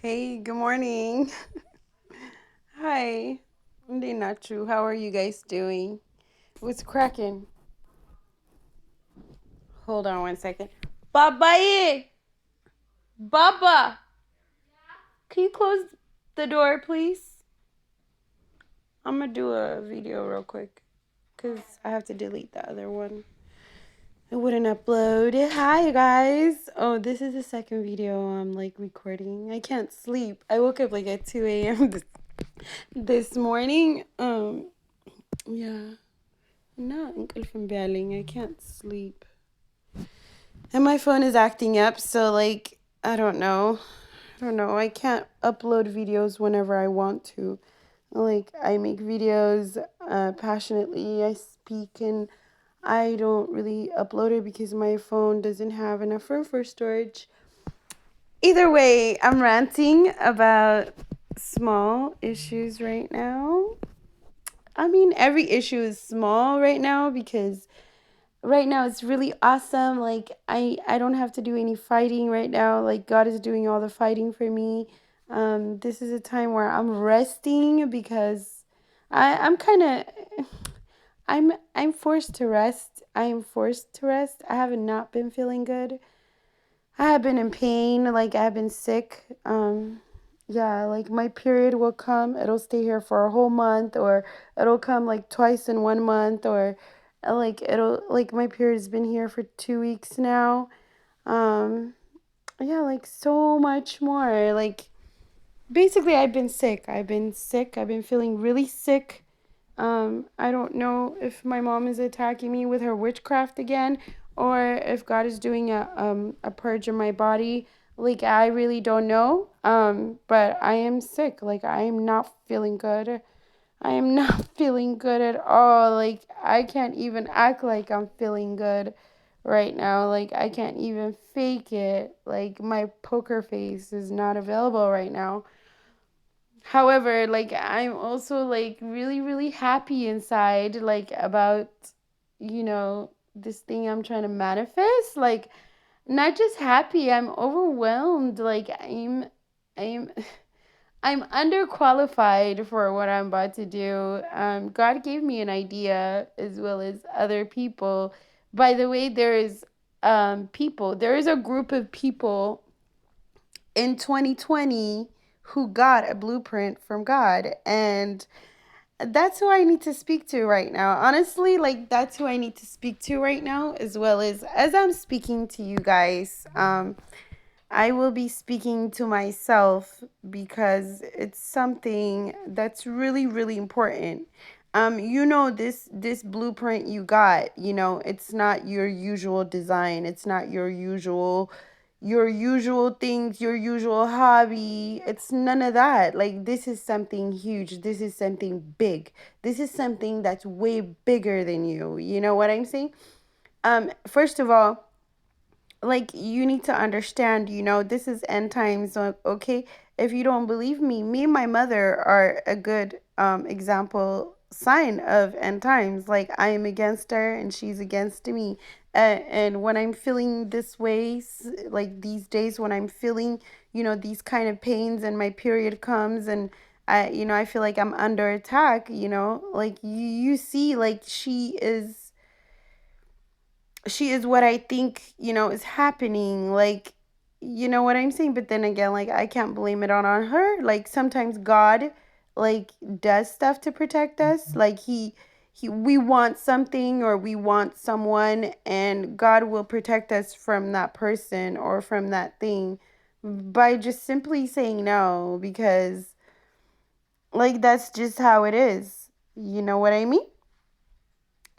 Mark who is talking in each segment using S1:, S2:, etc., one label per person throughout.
S1: Hey, good morning. Hi. Hindi Nachu. How are you guys doing? What's cracking? Hold on one second. Babaye! Baba! Can you close the door, please? I'm gonna do a video real quick because I have to delete the other one. It wouldn't upload. Hi, you guys. Oh, this is the second video I'm like recording. I can't sleep. I woke up like at 2 a.m. this morning. Yeah. No, እንቅልፍ እምቢ አለኝ. I can't sleep. And my phone is acting up, so like I don't know. I don't know. I can't upload videos whenever I want to. Like I make videos passionately. I speak and I don't really upload it because my phone doesn't have enough room for storage. Either way, I'm ranting about small issues right now. I mean, every issue is small right now because right now it's really awesome. Like I don't have to do any fighting right now. Like God is doing all the fighting for me. This is a time where I'm resting because I'm kind of I'm forced to rest. I am forced to rest. I have not been feeling good. I have been in pain. Like I have been sick. Yeah, like my period will come. It'll stay here for a whole month, or it'll come like twice in 1 month, or like it'll like my period's been here for 2 weeks now. Um, yeah, like so much more. Like basically, I've been sick. I've been sick. I've been feeling really sick. I don't know if my mom is attacking me with her witchcraft again, or if God is doing a purge in my body. Like I really don't know. But I am sick. Like I am not feeling good. I am not feeling good at all. Like I can't even act like I'm feeling good right now. Like I can't even fake it. Like my poker face is not available right now. However, like I'm also like really really happy inside like about this thing I'm trying to manifest. Like not just happy, I'm overwhelmed. Like I'm I'm underqualified for what I'm about to do. God gave me an idea as well as other people. By the way, there is a group of people in 2020 who got a blueprint from God, and that's who I need to speak to right now. Honestly, like that's who I need to speak to right now, as well as I'm speaking to you guys. I will be speaking to myself because it's something that's really really important. This blueprint you got, it's not your usual design. It's not your usual things, your usual hobby. It's none of that. Like this is something huge. This is something big. This is something that's way bigger than you. You know what I'm saying? First of all, like you need to understand, this is end times, okay? If you don't believe me, me and my mother are a good example sign of end times. Like I am against her and she's against me. And when I'm feeling this way, like these days when I'm feeling, these kind of pains and my period comes and I feel like I'm under attack, like you see, like she is what I think, is happening. Like, you know what I'm saying? But then again, like, I can't blame it on her. Like, sometimes God, like, does stuff to protect us. Like, we want something or we want someone, and God will protect us from that person or from that thing by just simply saying no, because, like, that's just how it is. You know what I mean?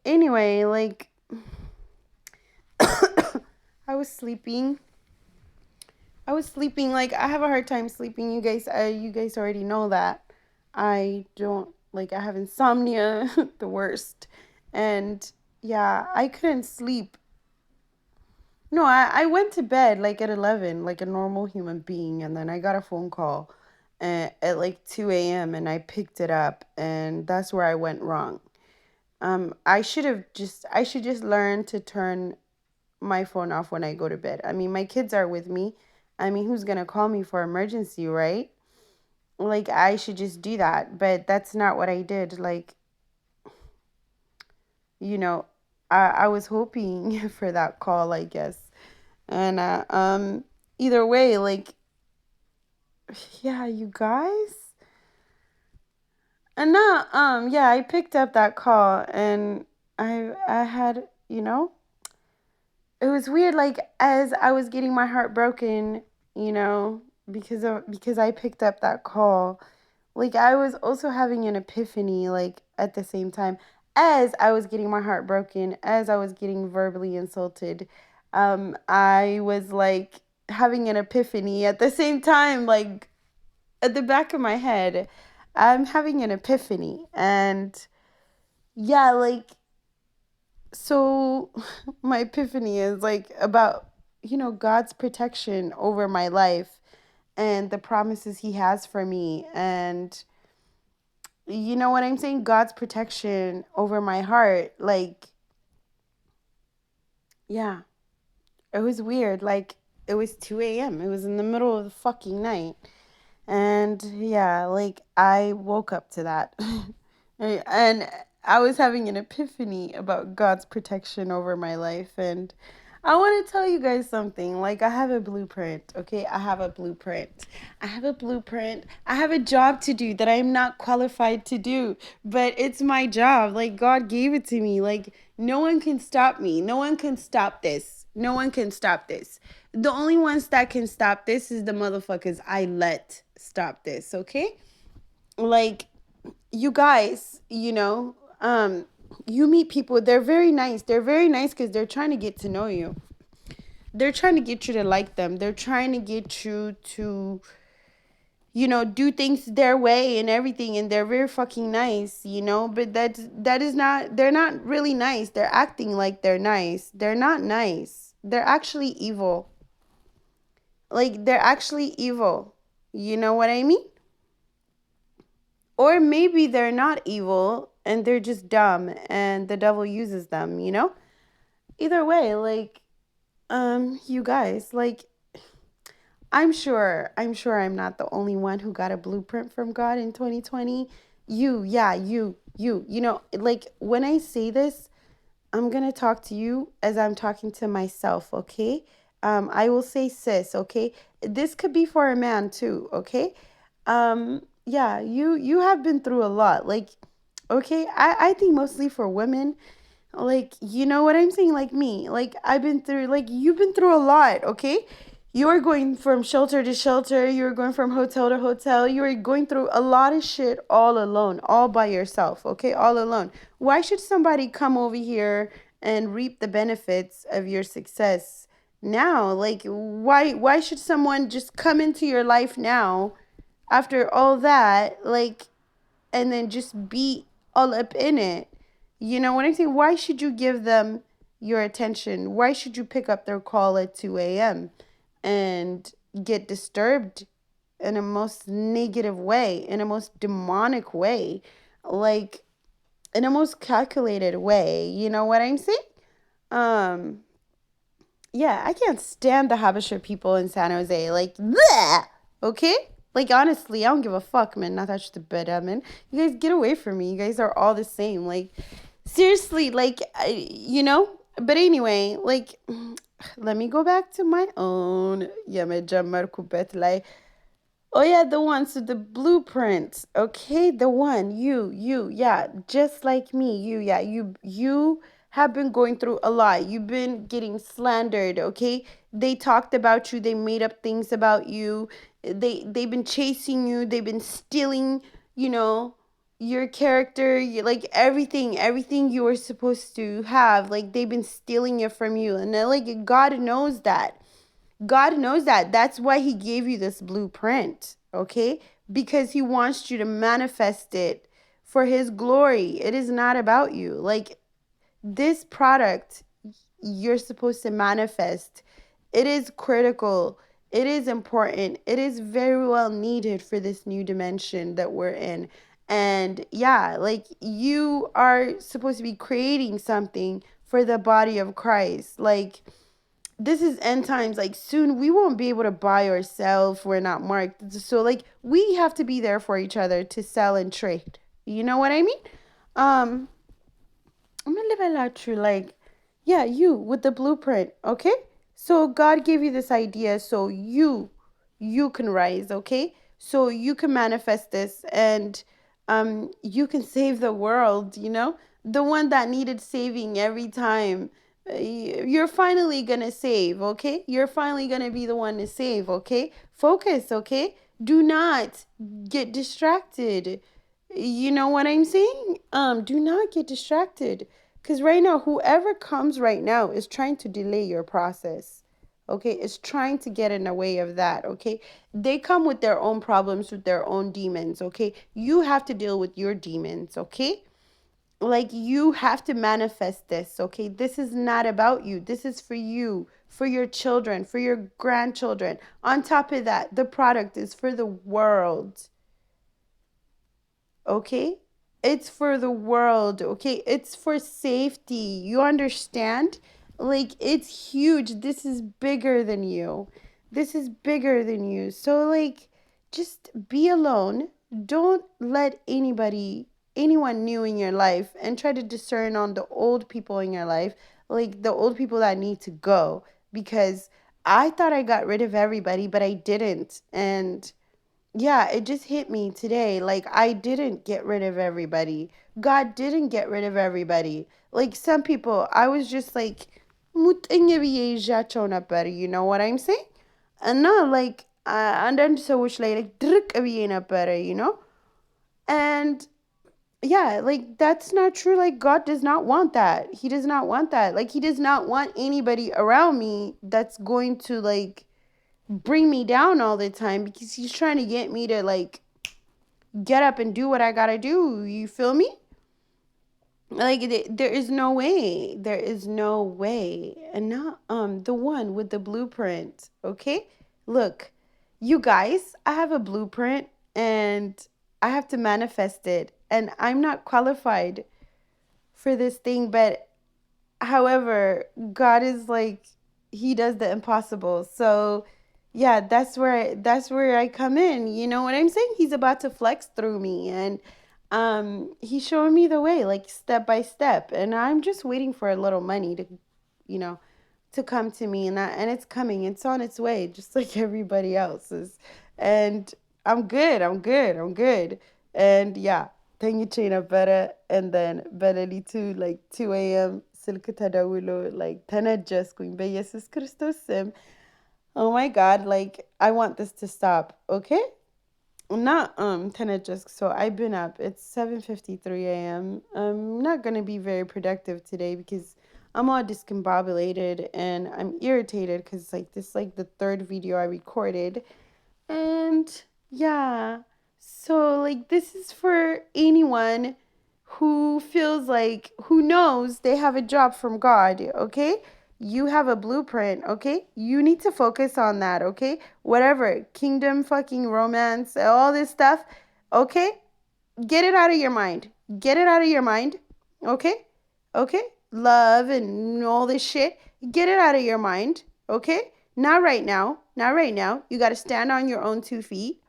S1: Anyway, like, I was sleeping. Like I have a hard time sleeping. You guys already know that. I don't like I have insomnia, the worst. And yeah, I couldn't sleep. No, I went to bed like at 11 like a normal human being, and then I got a phone call at like 2 a.m. and I picked it up, and that's where I went wrong. I should just learn to turn my phone off when I go to bed. I mean, my kids are with me. I mean, who's gonna call me for emergency, right? Like, I should just do that, but that's not what I did. Like, you know, I was hoping for that call, I guess. And either way, like, yeah, you guys. And now, yeah, I picked up that call, and I had, it was weird. Like, as I was getting my heart broken, you know, because I picked up that call, like, I was also having an epiphany, like, at the same time as I was getting my heart broken, as I was getting verbally insulted. I was like having an epiphany at the same time, like, at the back of my head. I'm having an epiphany. And yeah, like, so my epiphany is like about, God's protection over my life and the promises he has for me. And you know what I'm saying? God's protection over my heart. Like, yeah, it was weird. Like, it was 2 a.m. It was in the middle of the fucking night. And yeah, like, I woke up to that. And I was having an epiphany about God's protection over my life. And I want to tell you guys something. Like, I have a blueprint, okay? I have a blueprint. I have a blueprint. I have a job to do that I'm not qualified to do, but it's my job. Like, God gave it to me. Like, no one can stop me. No one can stop this. No one can stop this. The only ones that can stop this is the motherfuckers I let stop this, okay? Like, you guys, you meet people, they're very nice. They're very nice because they're trying to get to know you. They're trying to get you to like them. They're trying to get you to, do things their way and everything. And they're very fucking nice, but that is not, they're not really nice. They're acting like they're nice. They're not nice. They're actually evil. Like, they're actually evil. You know what I mean? Or maybe they're not evil and they're just dumb and the devil uses them? Either way, like, you guys, like, I'm sure I'm not the only one who got a blueprint from God in 2020. Yeah, like, when I say this, I'm gonna talk to you as I'm talking to myself, okay? I will say sis, okay? This could be for a man too, okay? Yeah, you have been through a lot. Like, okay, I think mostly for women, like, you know what I'm saying? Like me. Like, I've been through, like, you've been through a lot, okay? You are going from shelter to shelter, you're going from hotel to hotel, you are going through a lot of shit all alone, all by yourself, okay? All alone. Why should somebody come over here and reap the benefits of your success now? Like, why should someone just come into your life now after all that, like, and then just be all up in it? You know what I'm saying? Why should you give them your attention? Why should you pick up their call at 2 a.m. and get disturbed in a most negative way, in a most demonic way, like, in a most calculated way? You know what I'm saying? Um, yeah, I can't stand the Habesha people in San Jose. Like, bleh, okay? Like, honestly, I don't give a fuck, man. Not touch the bed, man. You guys get away from me. You guys are all the same. Like, seriously, like, But anyway, like, let me go back to my own. Yeah, me jammer kubet like. Oh yeah, the one. So the blueprint. Okay, the one. Yeah, just like me. Yeah, you have been going through a lot. You've been getting slandered, okay? They talked about you, they made up things about you. They've been chasing you, they've been stealing, you know, your character, like, everything you were supposed to have. Like, they've been stealing it from you. And then, like, God knows that. God knows that. That's why he gave you this blueprint, okay? Because he wants you to manifest it for his glory. It is not about you. Like, this product you're supposed to manifest, it is critical. It is important. It is very well needed for this new dimension that we're in. And yeah, like, you are supposed to be creating something for the body of Christ. Like, this is end times. Like soon we won't be able to buy or sell if we're not marked. So like we have to be there for each other to sell and trade. You know what I mean? Um, I'm gonna live it out true. Like, yeah, you with the blueprint, okay? So God gave you this idea so you can rise, okay? So you can manifest this and you can save the world, you know? The one that needed saving every time. You're finally gonna save, okay? You're finally gonna be the one to save, okay? Focus, okay? Do not get distracted. You know what I'm saying? Do not get distracted. Because right now, whoever comes right now is trying to delay your process. Okay, it's trying to get in the way of that. Okay, they come with their own problems, with their own demons. Okay, you have to deal with your demons. Okay, like you have to manifest this. Okay, this is not about you, this is for you, for your children, for your grandchildren. On top of that, the product is for the world. Okay, it's for the world. Okay, it's for safety, you understand? Like it's huge, this is bigger than you, this is bigger than you. So like just be alone, don't let anyone new in your life, and try to discern on the old people in your life, like the old people that need to go. Because I thought I got rid of everybody, but I didn't. And yeah, it just hit me today. Like, I didn't get rid of everybody. God didn't get rid of everybody. Like, some people, I was just like, "Mutinha vieja chona para," you know what I'm saying? And no, like, and then so it's like, "Druk aviena para," you know? And yeah, like, that's not true. Like, God does not want that. He does not want that. Like, He does not want anybody around me that's going to, like, bring me down all the time, because He's trying to get me to, like, get up and do what I gotta do. You feel me? Like there is no way. There is no way. And not the one with the blueprint. Okay? Look, you guys, I have a blueprint and I have to manifest it. And I'm not qualified for this thing, but however, God is like, He does the impossible. So yeah, that's where I come in. You know what I'm saying? He's about to flex through me, and he's showing me the way, like step by step. And I'm just waiting for a little money to, you know, to come to me, and it's coming. It's on its way, just like everybody else's. And I'm good. I'm good. I'm good. And yeah, tenho China better, and then Benelli too, like 2 a.m. Silke Tadawulo, like Tanadjas Queen Jesus Christos Sim. Oh my God, like I want this to stop, okay? Not Tanadjas. So I've been up. It's 7:53 a.m. I'm not gonna be very productive today because I'm all discombobulated and I'm irritated because like this like the third video I recorded. And yeah, so like this is for anyone who feels like, who knows they have a job from God, okay? You have a blueprint, okay? You need to focus on that, okay? Whatever, kingdom, fucking romance, all this stuff, okay? Get it out of your mind. Get it out of your mind, okay? Okay? Love and all this shit. Get it out of your mind, okay? Not right now. Not right now. You got to stand on your own 2 feet,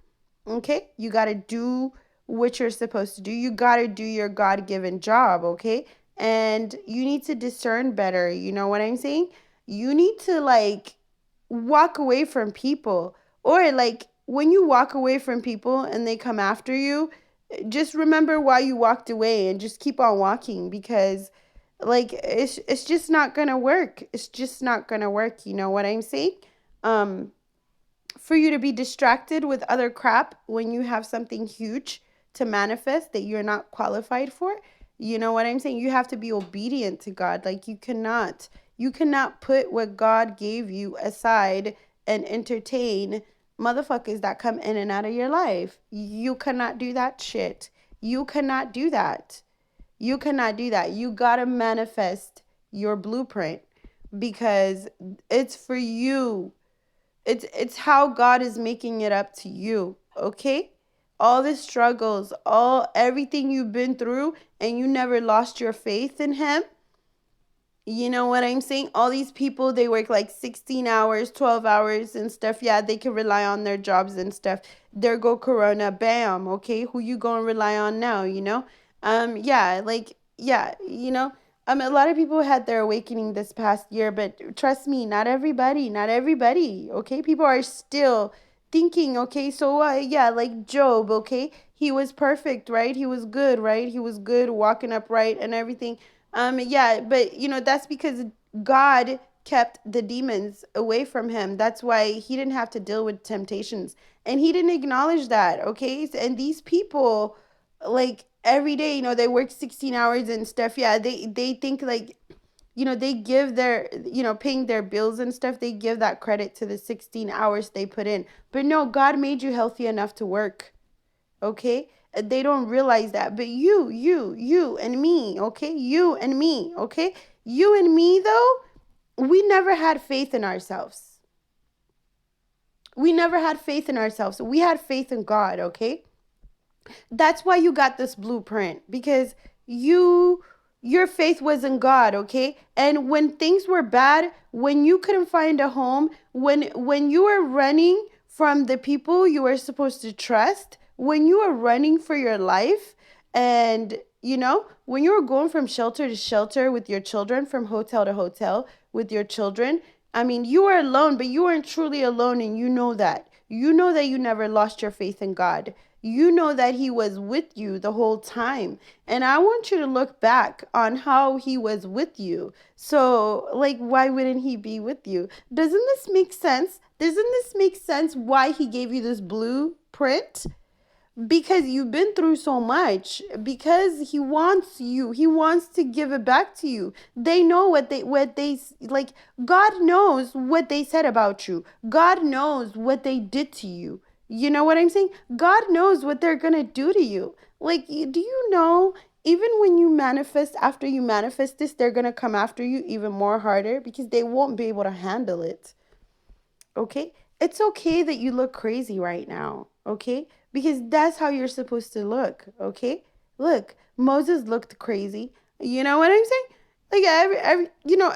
S1: okay? You got to do what you're supposed to do. You got to do your God given job, okay? And you need to discern better. You know what I'm saying? You need to like walk away from people, or like when you walk away from people and they come after you, just remember why you walked away and just keep on walking, because like it's just not gonna work. It's just not gonna work. You know what I'm saying? um for you to be distracted with other crap when you have something huge to manifest that you're not qualified for. You know what I'm saying? You have to be obedient to God. Like you cannot put what God gave you aside and entertain motherfuckers that come in and out of your life. You cannot do that shit. You cannot do that. You cannot do that. You got to manifest your blueprint because it's for you. It's how God is making it up to you, okay? All the struggles, all everything you've been through, and you never lost your faith in Him. You know what I'm saying? All these people, they work like 16 hours, 12 hours and stuff. Yeah, they can rely on their jobs and stuff. There go Corona, bam, okay? Who you going to rely on now, you know? Yeah, like yeah, a lot of people had their awakening this past year, but trust me, not everybody, okay? People are still thinking, okay? So yeah, like Job, okay? He was perfect, right? He was good, right? He was good walking upright and everything. Yeah, but that's because God kept the demons away from him. That's why he didn't have to deal with temptations. And he didn't acknowledge that, okay? And these people, like every day, they work 16 hours and stuff. Yeah, they think like, they give their, paying their bills and stuff, they give that credit to the 16 hours they put in. But no, God made you healthy enough to work, okay? They don't realize that. But you and me, okay? You and me, okay? You and me, though, we never had faith in ourselves. We never had faith in ourselves. We had faith in God, okay? That's why you got this blueprint, because your faith was in God, okay? And when things were bad, when you couldn't find a home, when you were running from the people you were supposed to trust, when you were running for your life, and when you were going from shelter to shelter with your children, from hotel to hotel with your children, I mean, you were alone, but you weren't truly alone, and you know that. You know that you never lost your faith in God. You know that he was with you the whole time. And I want you to look back on how he was with you. So, like, why wouldn't he be with you? Doesn't this make sense? Doesn't this make sense why he gave you this blueprint? Because you've been through so much, because he wants to give it back to you. They know what they like. God knows what they said about you. God knows what they did to you. You know what I'm saying? God knows what they're gonna do to you. Like, do you know, even when you manifest, after you manifest this, they're gonna come after you even more harder, because they won't be able to handle it. Okay? It's okay that you look crazy right now, okay? Because that's how you're supposed to look, okay? Look, Moses looked crazy. You know what I'm saying? Like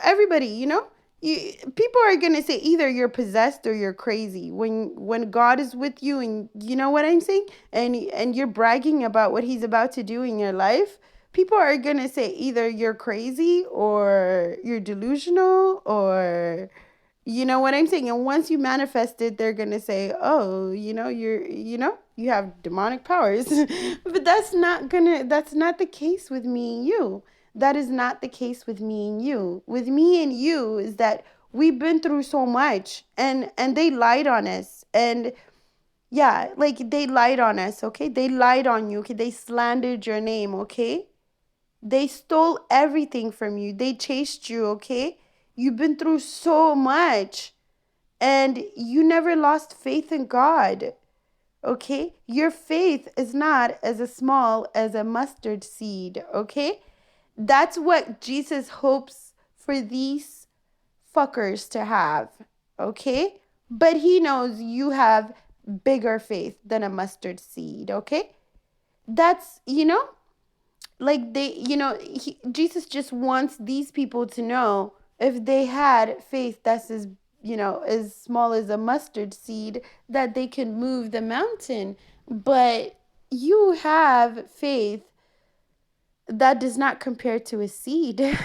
S1: everybody, people are gonna say either you're possessed or you're crazy when God is with you, and you know what I'm saying, and you're bragging about what He's about to do in your life. People are gonna say either you're crazy or you're delusional, or you know what I'm saying? And once you manifest it, they're going to say, "Oh, you have demonic powers." But that's not the case with me and you. That is not the case with me and you. With me and you is that we've been through so much, and they lied on us. And yeah, like they lied on us, okay? They lied on you, okay? They slandered your name, okay? They stole everything from you. They chased you, okay? You've been through so much, and you never lost faith in God. Okay? Your faith is not as small as a mustard seed. Okay? That's what Jesus hopes for these fuckers to have. Okay? But he knows you have bigger faith than a mustard seed. Okay? That's, like Jesus just wants these people to know, if they had faith that's as small as a mustard seed, that they can move the mountain. But you have faith that does not compare to a seed.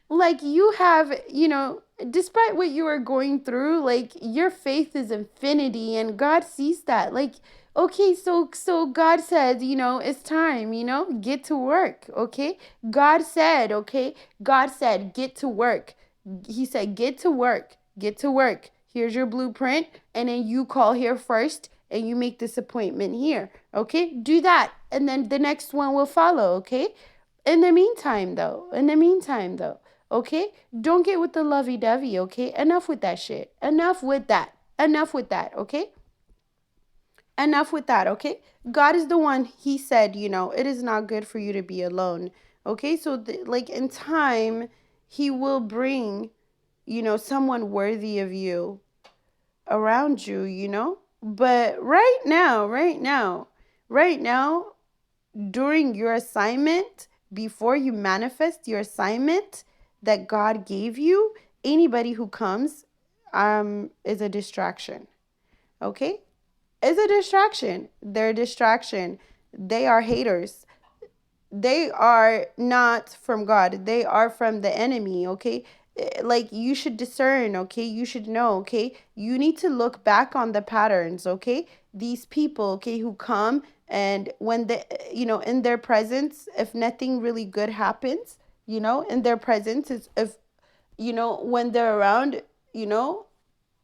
S1: Like, you have, despite what you are going through, like, your faith is infinity, and God sees that. Like, okay, so God said, it's time, get to work, okay? God said, get to work. He said, get to work, get to work. Here's your blueprint, and then you call here first, and you make this appointment here, okay? Do that, and then the next one will follow, okay? In the meantime, though, okay? Don't get with the lovey-dovey, okay? Enough with that shit. Enough with that. Enough with that, okay? Enough with that, okay? God is the one, he said, it is not good for you to be alone, okay? So, like, in time, he will bring, someone worthy of you around you, But right now, during your assignment, before you manifest your assignment, that God gave you, anybody who comes is a distraction. Okay? Is a distraction. They're a distraction. They are haters. They are not from God. They are from the enemy, okay? Like you should discern, okay? You should know, okay? You need to look back on the patterns, okay? These people, okay, who come and when they, in their presence, if nothing really good happens, in their presence, is if, when they're around, you know,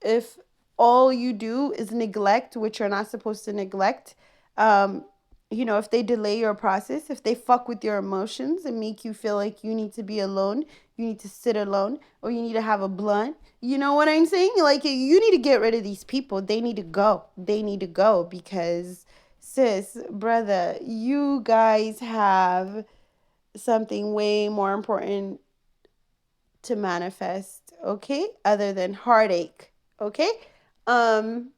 S1: if all you do is neglect, which you're not supposed to neglect, um, if they delay your process, if they fuck with your emotions and make you feel like you need to be alone, you need to sit alone, or you need to have a blunt, you know what I'm saying? Like, you need to get rid of these people. They need to go. They need to go because, sis, brother, you guys have something way more important to manifest, okay? Other than heartache, okay? Um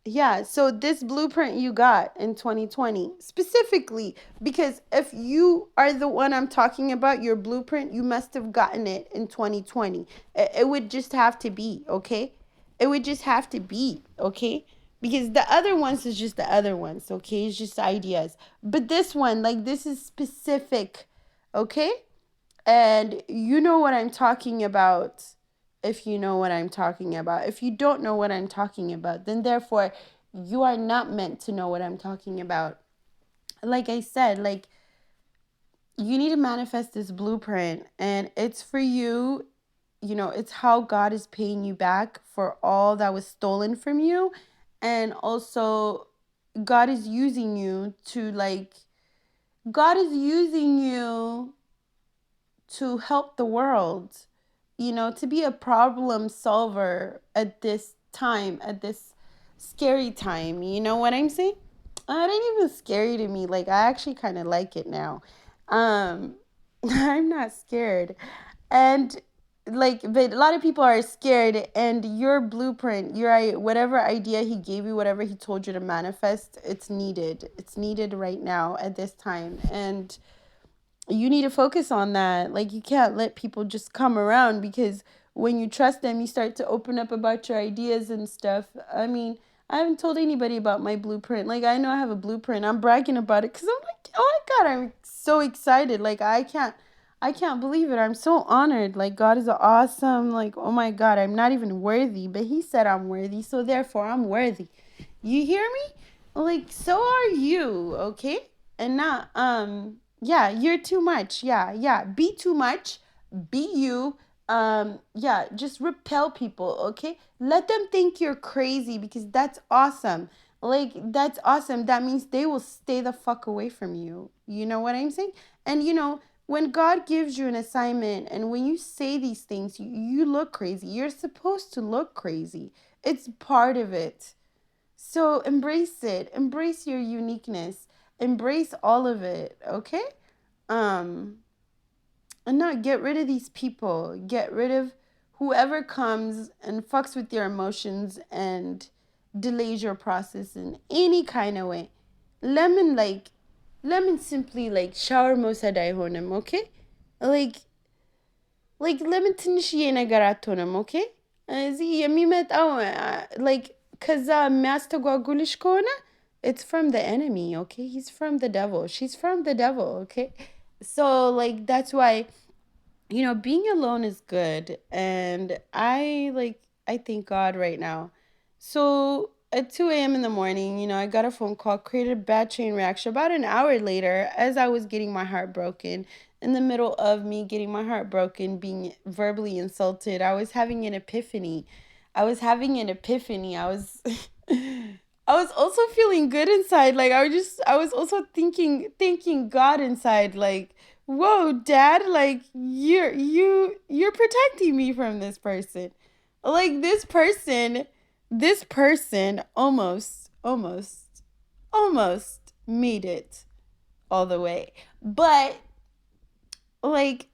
S1: yeah, so this blueprint you got in 2020 specifically, because if you are the one I'm talking about, your blueprint, you must have gotten it in 2020. It would just have to be, okay? It would just have to be, okay? Because the other ones is just the other ones, okay? It's just ideas. But this one, like, this is specific, okay? And you know what I'm talking about if you know what I'm talking about. If you don't know what I'm talking about, then therefore you are not meant to know what I'm talking about. Like I said, like you need to manifest this blueprint and it's for you. It's how God is paying you back for all that was stolen from you. And also, God is using you to God is using you to help the world, to be a problem solver at this time, at this scary time. You know what I'm saying? It ain't even scary to me. Like, I actually kind of like it now. Um, I'm not scared. And, like, but a lot of people are scared, and your blueprint, whatever idea he gave you, whatever he told you to manifest, it's needed. It's needed right now at this time. And you need to focus on that. Like, you can't let people just come around because when you trust them, you start to open up about your ideas and stuff. I mean, I haven't told anybody about my blueprint. Like, I know I have a blueprint. I'm bragging about it because I'm like, oh my God, I'm so excited. Like, I can't believe it. I'm so honored. Like, God is awesome. Like, oh my God, I'm not even worthy, but He said I'm worthy. So therefore, I'm worthy. You hear me? Like, so are you, okay? And not, yeah, you're too much. Yeah, yeah. Be too much. Be you. Yeah, just repel people, okay? Let them think you're crazy because that's awesome. Like, that's awesome. That means they will stay the fuck away from you. You know what I'm saying? And when God gives you an assignment and when you say these things, you look crazy. You're supposed to look crazy. It's part of it. So embrace it. Embrace your uniqueness. Embrace all of it, okay? Um and not get rid of these people. Get rid of whoever comes and fucks with your emotions and delays your process in any kind of way. Lemon like lemon simply like shower mosadai honam, okay? Like ለምን ትንሽዬ ነገር አትሆንም? ኦኬ እዚህ የሚመጣው like ከዛ የሚያስተጓጉልሽ ከሆነ it's from the enemy, okay? He's from the devil. She's from the devil, okay? So like that's why being alone is good, and I thank God right now. So at 2 a.m. in the morning, I got a phone call, created a bad chain reaction. About an hour later, as I was getting my heart broken, in the middle of me getting my heart broken, being verbally insulted, I was having an epiphany. I was I was also feeling good inside. Like I was also thanking God inside, like, whoa, Dad, like you're protecting me from this person. Like this person almost made it all the way. But like,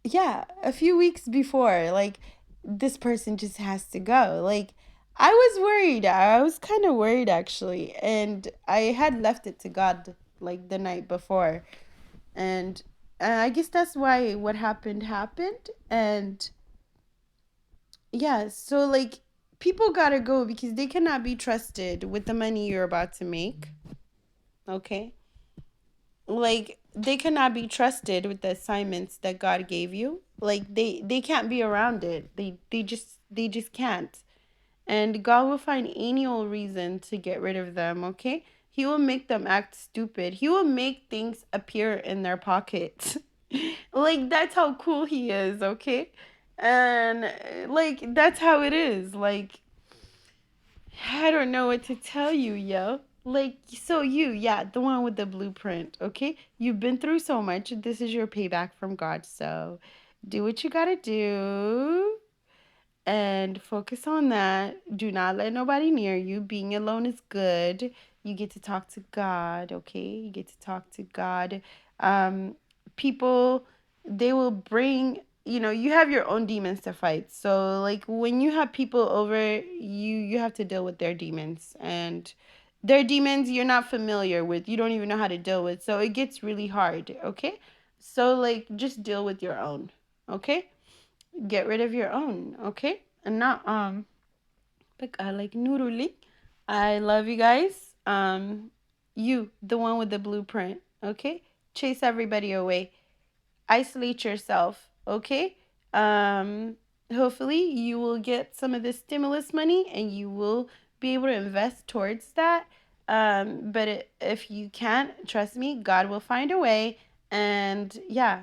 S1: yeah, a few weeks before, like, this person just has to go. Like, I was worried. I was kind of worried actually. And I had left it to God like the night before. And I guess that's why what happened happened. And yeah, so like people gotta go because they cannot be trusted with the money you're about to make. Okay. Like they cannot be trusted with the assignments that God gave you. Like they can't be around it. They just can't. And God will find any old reason to get rid of them, okay? He will make them act stupid. He will make things appear in their pockets. Like that's how cool he is, okay? And like that's how it is. Like I don't know what to tell you, yo. Like, so yeah, the one with the blueprint, okay? You've been through so much. This is your payback from God. So do what you gotta do and focus on that. Do not let nobody near you. Being alone is good. You get to talk to God, okay? You get to talk to God. Um, People, they will bring, you have your own demons to fight. So like when you have people over, you have to deal with their demons, and their demons you're not familiar with. You don't even know how to deal with. So it gets really hard, okay? So like just deal with your own, okay? Get rid of your own, okay? And not like I like noodling. I love you guys. You, the one with the blueprint, okay? Chase everybody away. Isolate yourself, okay? Um, Hopefully you will get some of the stimulus money and you will be able to invest towards that. But if you can't, trust me, God will find a way. And yeah,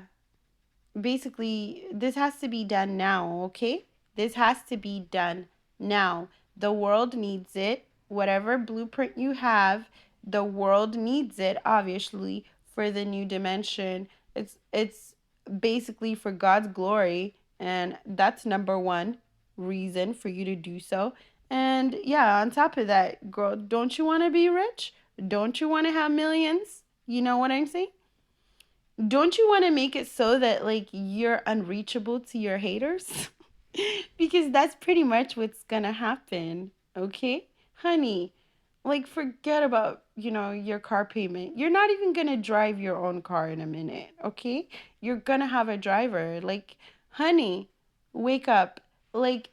S1: basically this has to be done now, okay? This has to be done now. The world needs it. Whatever blueprint you have, the world needs it, obviously, for the new dimension. It's basically for God's glory, and that's number one reason for you to do so. And yeah, on top of that, girl, don't you want to be rich? Don't you want to have millions? You know what I'm saying? Don't you want to make it so that like you're unreachable to your haters? Because that's pretty much what's gonna happen, okay? Honey, like forget about, your car payment. You're not even gonna drive your own car in a minute, okay? You're gonna have a driver. Like, honey, wake up. Like,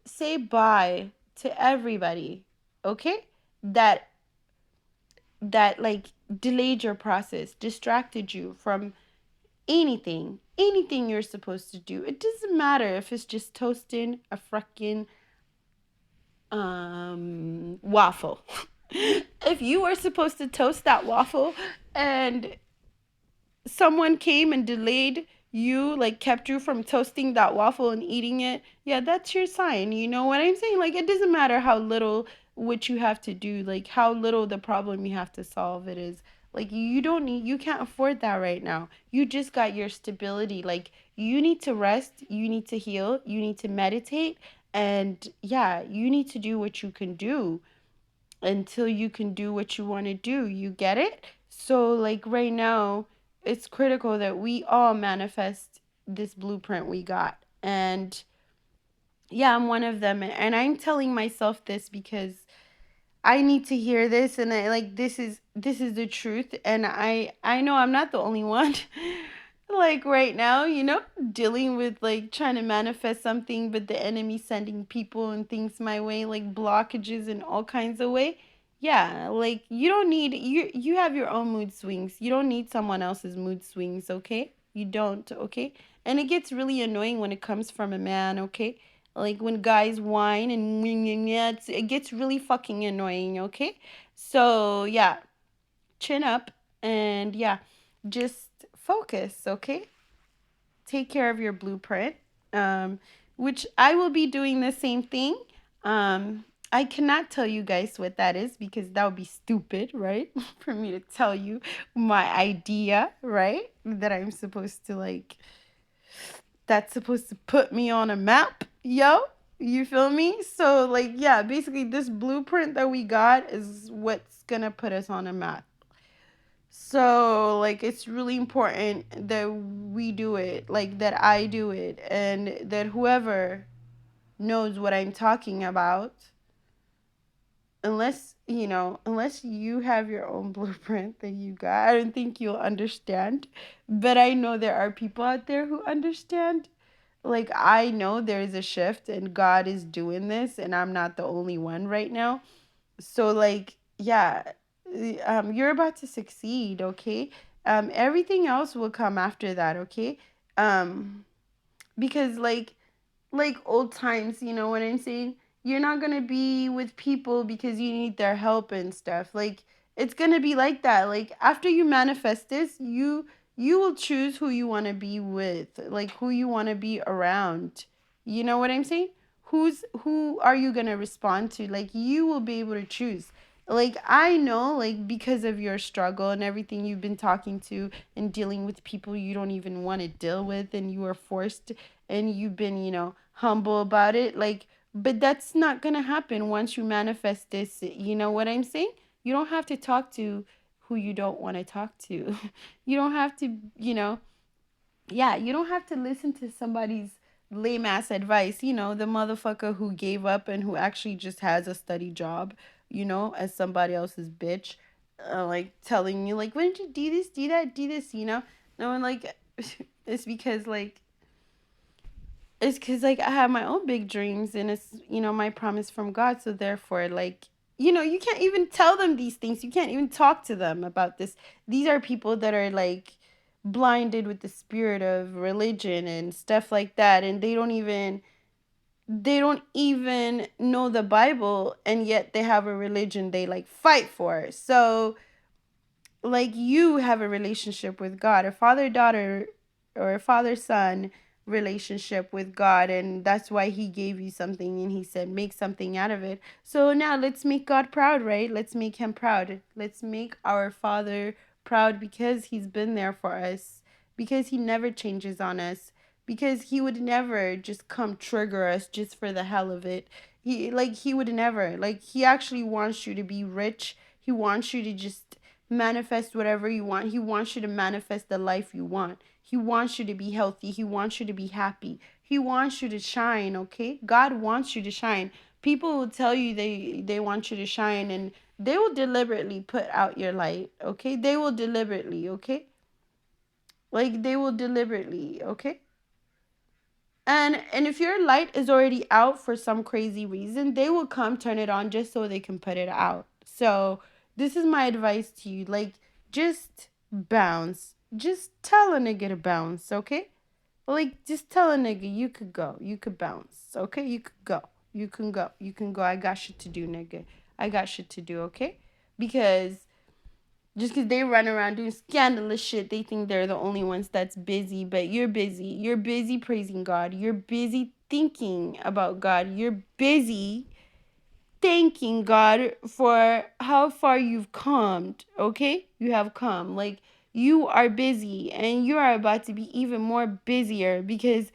S1: say bye to everybody, okay? That that like delayed your process, distracted you from anything you're supposed to do. It doesn't matter if it's just toasting a freaking waffle. If you were supposed to toast that waffle and someone came and delayed you, like kept you from toasting that waffle and eating it, yeah, that's your sign. You know what I'm saying? Like it doesn't matter how little what you have to do, like how little the problem you have to solve it is. Like you can't afford that right now. You just got your stability. Like you need to rest, you need to heal, you need to meditate, and yeah, you need to do what you can do until you can do what you want to do. You get it? So, like, right now, it's critical that we all manifest this blueprint we got. And yeah, I'm one of them. And I'm telling myself this because I need to hear this, and I like this is the truth, and I know I'm not the only one. Like right now, dealing with like trying to manifest something, but the enemy sending people and things my way, like blockages in all kinds of way. Yeah, like you have your own mood swings. You don't need someone else's mood swings, okay? You don't, okay? And it gets really annoying when it comes from a man, okay? Like when guys whine and it gets really fucking annoying, okay? So, yeah, chin up and yeah, just focus, okay? Take care of your blueprint, which I will be doing the same thing. I cannot tell you guys what that is because that would be stupid, right? For me to tell you my idea, right? That I'm supposed to like that's supposed to put me on a map, yo. You feel me? So, like, yeah, basically, this blueprint that we got is what's gonna put us on a map. So, like, it's really important that we do it, like, that I do it, and that whoever knows what I'm talking about unless you have your own blueprint that you got, I don't think you'll understand. But I know there are people out there who understand. Like, I know there's a shift and God is doing this, and I'm not the only one right now. So, like, yeah, you're about to succeed, okay? Everything else will come after that, okay? Because like old times, you know what I'm saying? You're not gonna be with people because you need their help and stuff. Like, it's gonna be like that. Like, after you manifest this, you will choose who you wanna be with, like who you wanna be around. You know what I'm saying? Who are you gonna respond to? Like, you will be able to choose. Like, I know, like, because of your struggle and everything you've been talking to and dealing with people you don't even want to deal with, and you are forced, and you've been, humble about it. Like, but that's not gonna happen once you manifest this. You know what I'm saying? You don't have to talk to who you don't want to talk to. You don't have to, yeah, you don't have to listen to somebody's lame ass advice. The motherfucker who gave up and who actually just has a steady job, as somebody else's bitch, like telling you, like, why don't you do this, do that, do this, No one, like, it's because, like, I have my own big dreams, and it's, my promise from God. So therefore, like, you can't even tell them these things. You can't even talk to them about this. These are people that are, like, blinded with the spirit of religion and stuff like that, and they don't even know the Bible, and yet they have a religion they, like, fight for. So, like, you have a relationship with God, a father daughter or a father son relationship with God, and that's why he gave you something, and he said make something out of it. So now let's make God proud, right? Let's make him proud. Let's make our Father proud, because he's been there for us, because he never changes on us, because he would never just come trigger us just for the hell of it. He would never. Like, he actually wants you to be rich. He wants you to just manifest whatever you want. He wants you to manifest the life you want. He wants you to be healthy. He wants you to be happy. He wants you to shine, okay? God wants you to shine. People will tell you they want you to shine, and they will deliberately put out your light, okay? They will deliberately, okay? Like, they will deliberately, okay? And if your light is already out for some crazy reason, they will come turn it on just so they can put it out. So, this is my advice to you. Like, just bounce. Just tell a nigga to bounce, okay? Like, just tell a nigga you could go. You could bounce, okay? You could go. You can go. You can go. I got shit to do, nigga. I got shit to do, okay? Because just because they run around doing scandalous shit, they think they're the only ones that's busy. But you're busy. You're busy praising God. You're busy thinking about God. You're busy thanking God for how far you've come, okay? You have come. Like, you are busy, and you are about to be even more busier, because,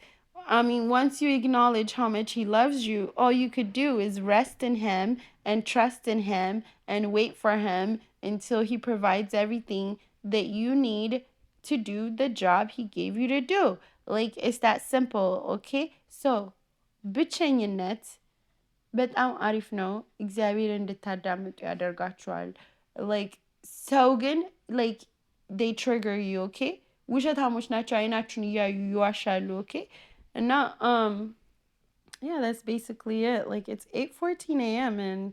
S1: I mean, once you acknowledge how much He loves you, all you could do is rest in Him and trust in Him and wait for Him until He provides everything that you need to do the job He gave you to do. Like, it's that simple, okay? So, ብቸኝነት በጣም አሪፍ ነው። እግዚአብሔር እንድታዳምጡ ያደርጋችኋል። like ሰው ግን like they trigger you, okay? ውሸታሞች ናቸው። አይናችሁን እያዩ ይዋሻሉ, okay? እና yeah, that's basically it. Like, it's 8:14 a.m. and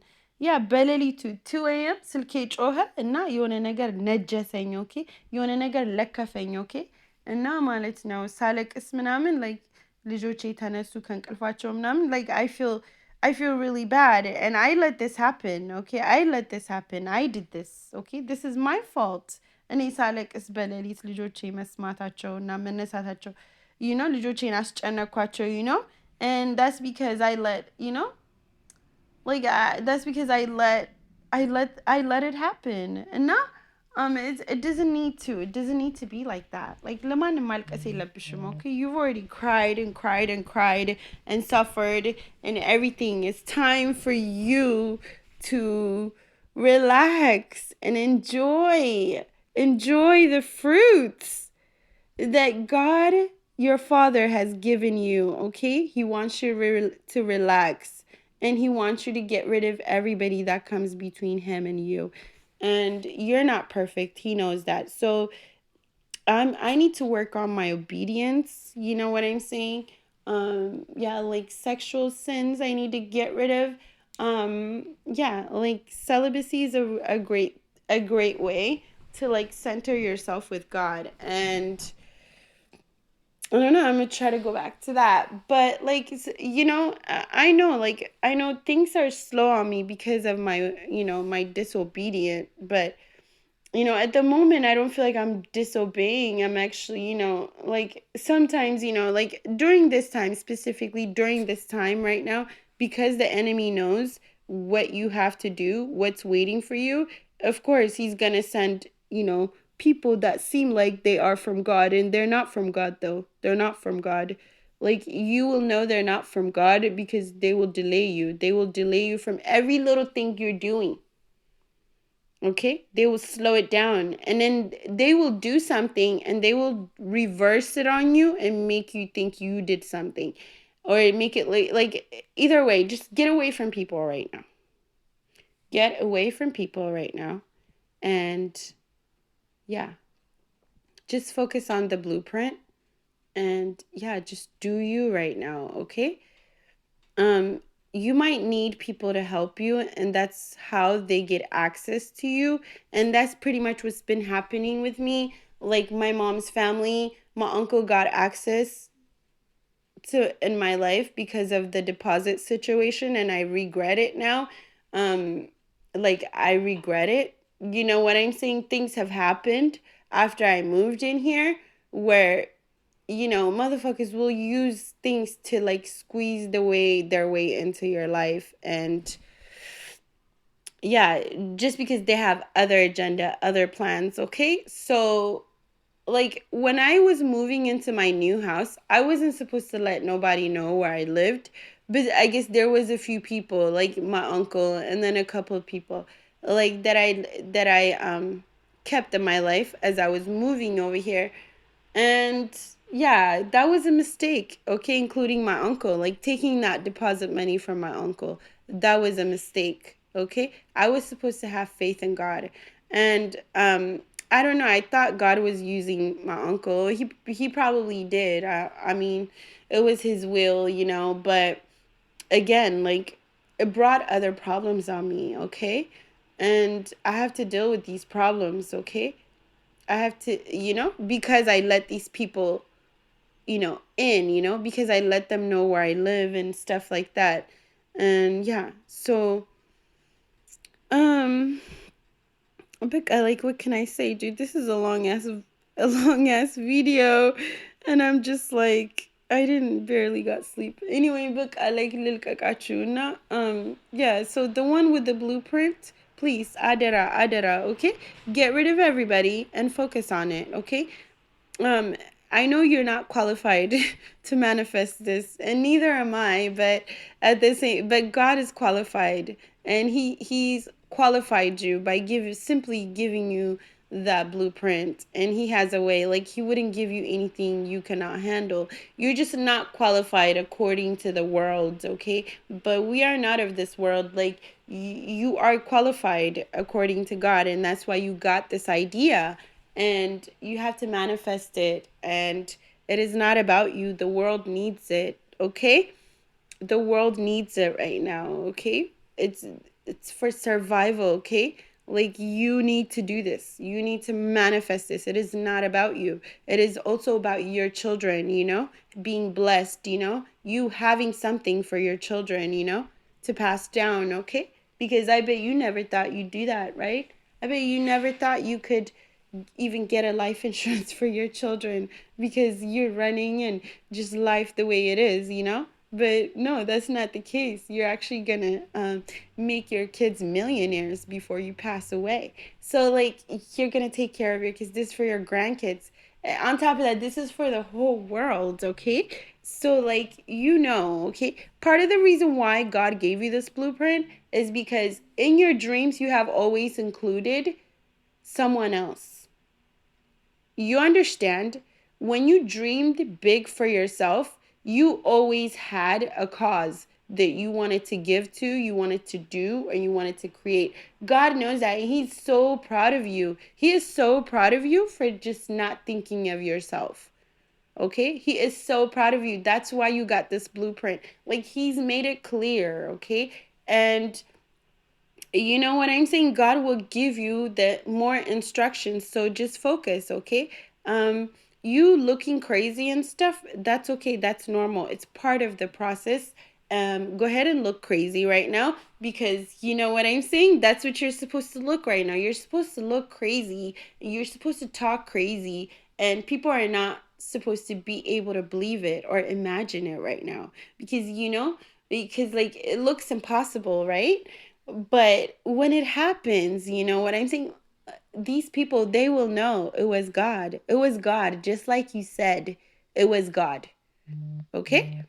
S1: yeah, በሌሊቱ 2 a.m. ስልኬ ጮኸ እና የሆነ ነገር ነጀሰኝ፣ ኦኬ? የሆነ ነገር ለከፈኝ፣ ኦኬ? እና ማለት ነው ሳለቅስ ምናምን like ልጆቼ ተነሱ ከእንቅልፋቸው ምናምን, like I feel really bad, and I let this happen, okay? I let this happen. I did this, okay? This is my fault. እኔ ሳለቅስ በሌሊት ልጆቼ መስማታቸው እና መነሳታቸው, ልጆቼን አስጨነኳቸው, and that's because I let, that's because I let it happen. And now it doesn't need to be like that. Like, ለማንም ማልቀስ የለብሽም, okay? You've already cried and cried and cried and suffered and everything. It's time for you to relax and enjoy the fruits that God, your Father, has given you, okay? He wants you to relax And he wants you to get rid of everybody that comes between him and you. And you're not perfect. He knows that. So I need to work on my obedience. You know what I'm saying? Yeah, like sexual sins I need to get rid of. Yeah, like celibacy is a great way to like center yourself with God. And I don't know, I'm gonna try to go back to that. But like I know, like I know things are slow on me because of my, my disobedient, but at the moment, I don't feel like I'm disobeying. I'm actually, like sometimes, like during this time, specifically during this time right now, because the enemy knows what you have to do, what's waiting for you, of course, he's going to send, people that seem like they are from God, and they're not from God, though. They're not from God. Like you will know they're not from God because they will delay you. They will delay you from every little thing you're doing. Okay, they will slow it down, and then they will do something and they will reverse it on you and make you think you did something, or make it like either way, just get away from people right now. Get away from people right now. And yeah, just focus on the blueprint. And yeah, just do you right now. Okay. um you might need people to help you, and that's how they get access to you. And that's pretty much what's been happening with me. Like my mom's family, my uncle got access to in my life because of the deposit situation, and I regret it now. um like I regret it. You know what I'm saying? Things have happened after I moved in here where motherfuckers will use things to like squeeze their way into your life. And yeah, just because they have other agenda, other plans. Okay, so like when I was moving into my new house, I wasn't supposed to let nobody know where I lived, but I guess there was a few people, like my uncle, and then a couple of people, like that I kept in my life as I was moving over here. And yeah, that was a mistake, okay, including my uncle, like taking that deposit money from my uncle. That was a mistake, okay? I was supposed to have faith in God. And I don't know, I thought God was using my uncle. He probably did. I mean, it was his will, but again, like it brought other problems on me, okay? And I have to deal with these problems, okay? I have to, because I let these people, in, because I let them know where I live and stuff like that. And yeah, so, um, but I like, what can I say, dude? This is a long ass video, and I'm just like, I didn't barely got sleep. Anyway, but I like Lil Kakachuna. Yeah, so the one with the blueprint, please, adera, okay? Get rid of everybody and focus on it, okay? um I know you're not qualified to manifest this, and neither am I, but but God is qualified, and he's qualified you by simply giving you that blueprint. And he has a way, like he wouldn't give you anything you cannot handle. You're just not qualified according to the world, okay? But we are not of this world. Like you are qualified according to God, and that's why you got this idea, and you have to manifest it. And it is not about you. The world needs it, okay? The world needs it right now, okay? It's for survival, okay? Like you need to do this. You need to manifest this. It is not about you. It is also about your children, being blessed, you having something for your children, to pass down, okay? Because I bet you never thought you'd do that, right? I bet you never thought you could even get a life insurance for your children because you're running and just life the way it is, But no, that's not the case. You're actually gonna make your kids millionaires before you pass away. So like you're gonna take care of your kids. This is for your grandkids. On top of that, this is for the whole world, okay? So like okay? Part of the reason why God gave you this blueprint is because in your dreams you have always included someone else. You understand? When you dreamed big for yourself, you always had a cause that you wanted to give to, you wanted to do, and you wanted to create. God knows that. He's so proud of you. He is so proud of you for just not thinking of yourself. Okay? He is so proud of you. That's why you got this blueprint. Like, he's made it clear, okay? And you know what I'm saying? God will give you the more instructions. So just focus, okay? Um, you looking crazy and stuff, that's okay. That's normal. It's part of the process. Go ahead and look crazy right now because you know what I'm saying? That's what you're supposed to look right now. You're supposed to look crazy. You're supposed to talk crazy, and people are not supposed to be able to believe it or imagine it right now because because like it looks impossible, right? But when it happens, you know what I'm saying? These people, they will know it was God. It was God, just like you said, it was God. Okay?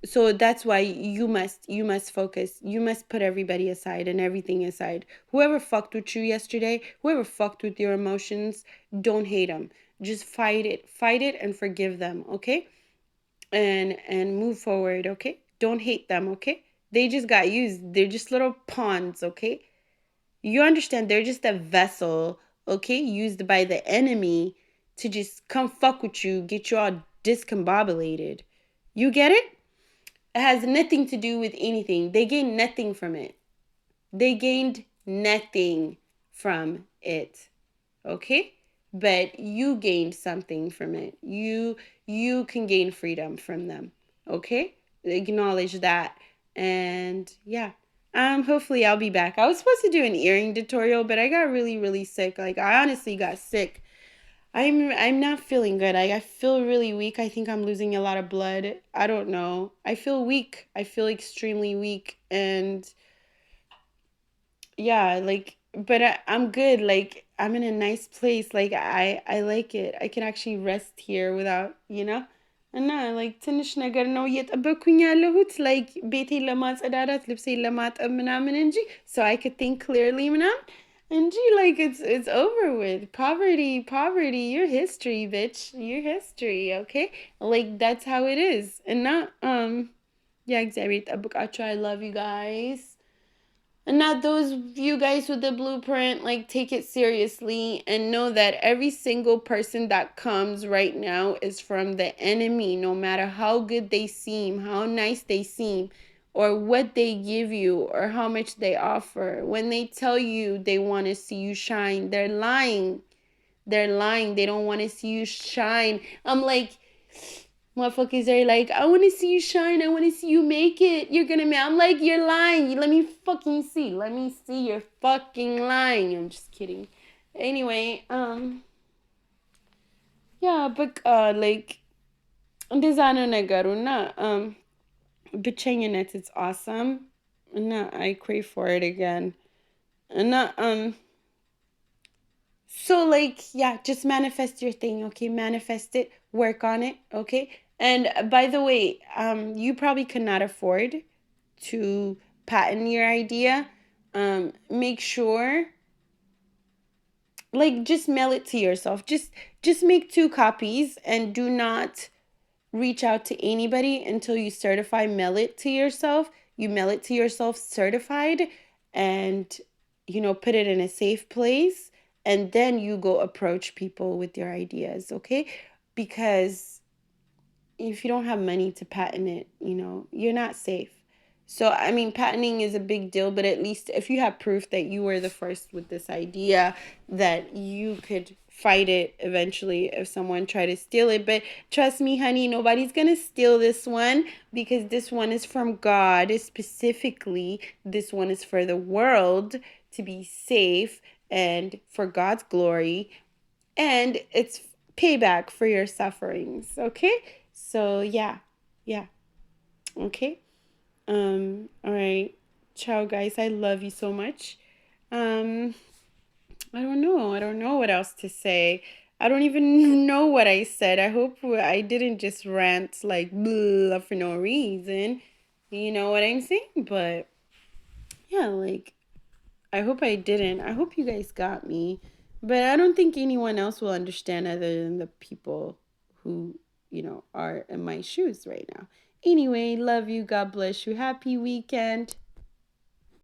S1: So that's why you must focus. You must put everybody aside and everything aside. Whoever fucked with you yesterday, whoever fucked with your emotions, don't hate them. Just fight it. Fight it and forgive them, okay? And move forward, okay? Don't hate them, okay? They just got used. They're just little pawns, okay? You understand they're just a vessel, okay, used by the enemy to just come fuck with you, get you all discombobulated. You get it? It has nothing to do with anything. They gained nothing from it. They gained nothing from it. Okay? But you gained something from it. You can gain freedom from them. Okay? Acknowledge that. And yeah. Hopefully I'll be back. I was supposed to do an earring tutorial, but I got really, really sick. Like I honestly got sick. I'm not feeling good. I feel really weak. I think I'm losing a lot of blood. I don't know. I feel weak. I feel extremely weak, and yeah, like, but I'm good. Like I'm in a nice place. Like I like it. I can actually rest here without, እና like ትንሽ ነገር ነው እየጠበቅኩኝ ያለሁት like ቤቴን ለማጸዳዳት ልብሴን ለማጠብ ምናምን እንጂ so I could think clearly ምናምን እንጂ like it's over with. Poverty, your history, bitch. Your history, okay? Like that's how it is. እና yeah, እግዚአብሔር ይጠብቃችሁ. I love you guys. And not those of you guys with the blueprint, like take it seriously and know that every single person that comes right now is from the enemy, no matter how good they seem, how nice they seem, or what they give you, or how much they offer. When they tell you they want to see you shine, they're lying. They're lying. They don't want to see you shine. I'm like, motherfuckers are like, I want to see you shine. I want to see you make it. You're gonna make. I'm like, you're lying. Let me fucking see. Let me see. You're fucking lying. I'm just kidding. Anyway, yeah, but like, እንደዛ ነው ነገሩ እና ብቸኝነት it's awesome እና I crave for it again እና so like yeah, just manifest your thing, okay? Manifest it, work on it, okay? And by the way, you probably could not afford to patent your idea. Make sure like just mail it to yourself. Just make 2 copies and do not reach out to anybody until you certify mail it to yourself. You mail it to yourself certified and put it in a safe place and then you go approach people with your ideas, okay? Because if you don't have money to patent it, you're not safe. So, I mean, patenting is a big deal, but at least if you have proof that you were the first with this idea, that you could fight it eventually if someone tried to steal it. But trust me, honey, nobody's going to steal this one because this one is from God. Specifically, this one is for the world to be safe and for God's glory. And it's payback for your sufferings, okay? So, yeah. Yeah. Okay. All right. Ciao, guys. I love you so much. I don't know. I don't know what else to say. I don't even know what I said. I hope I didn't just rant like blah for no reason. You know what I'm saying? But yeah, like I hope I didn't. I hope you guys got me. But I don't think anyone else will understand other than the people who, are in my shoes right now. Anyway, love you. God bless you. Happy weekend.